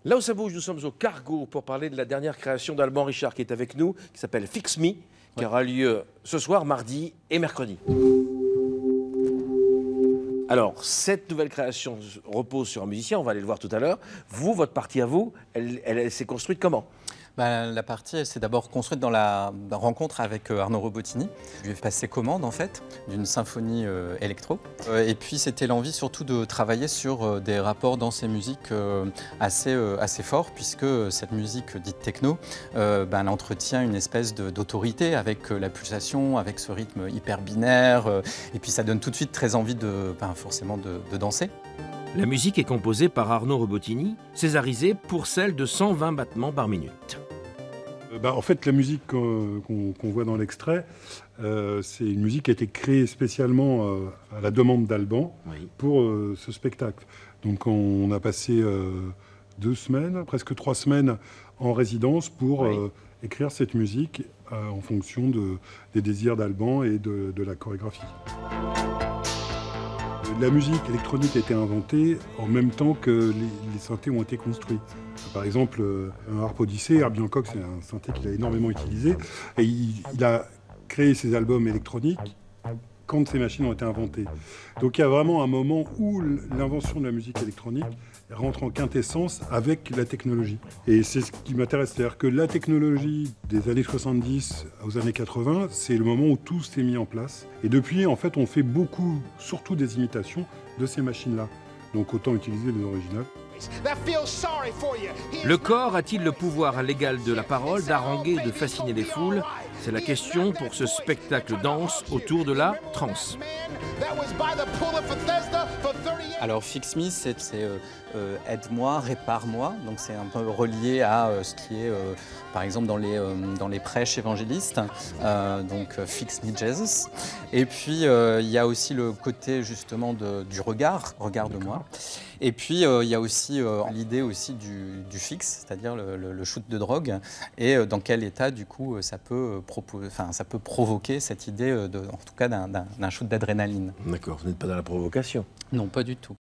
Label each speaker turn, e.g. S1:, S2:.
S1: Là où ça bouge, nous sommes au Cargo pour parler de la dernière création d'Alban Richard qui est avec nous, qui s'appelle Fix Me, qui aura lieu ce soir, mardi et mercredi. Alors, cette nouvelle création repose sur un musicien, on va aller le voir tout à l'heure. Vous, votre partie à vous, elle s'est construite comment ?
S2: La partie, elle s'est d'abord construite dans la rencontre avec Arnaud Robotini. Je lui ai passé commande, en fait, d'une symphonie électro. Et puis, c'était l'envie surtout de travailler sur des rapports dans ces musiques assez forts, puisque cette musique dite techno, elle entretient une espèce d'autorité avec la pulsation, avec ce rythme hyper binaire. Et puis, ça donne tout de suite très envie forcément de danser.
S1: La musique est composée par Arnaud Robotini, césarisée pour celle de 120 battements par minute.
S3: En fait, la musique qu'on voit dans l'extrait, c'est une musique qui a été créée spécialement à la demande d'Alban pour ce spectacle. Donc on a passé 2 semaines, presque 3 semaines en résidence pour écrire cette musique en fonction des désirs d'Alban et de la chorégraphie. La musique électronique a été inventée en même temps que les synthés ont été construits. Par exemple, un Harp Odyssey, Herbie Hancock, c'est un synthé qu'il a énormément utilisé. Et il a créé ses albums électroniques quand ces machines ont été inventées. Donc il y a vraiment un moment où l'invention de la musique électronique rentre en quintessence avec la technologie. Et c'est ce qui m'intéresse, c'est-à-dire que la technologie des années 70 aux années 80, c'est le moment où tout s'est mis en place. Et depuis, en fait, on fait beaucoup, surtout des imitations de ces machines-là. Donc autant utiliser les originales.
S1: Le corps a-t-il le pouvoir à l'égal de la parole d'haranguer et de fasciner les foules? C'est la question pour ce spectacle danse autour de la trance.
S2: Alors Fix Me, c'est aide-moi, répare-moi. Donc c'est un peu relié à ce qui est, par exemple, dans les prêches évangélistes. Donc Fix Me Jesus. Et puis il y a aussi le côté justement du regard, regarde-moi. Et puis il y a aussi l'idée aussi du fixe, c'est-à-dire le shoot de drogue, et dans quel état du coup ça peut provoquer cette idée en tout cas d'un shoot d'adrénaline.
S1: D'accord, vous n'êtes pas dans la provocation.
S2: Non, pas du tout.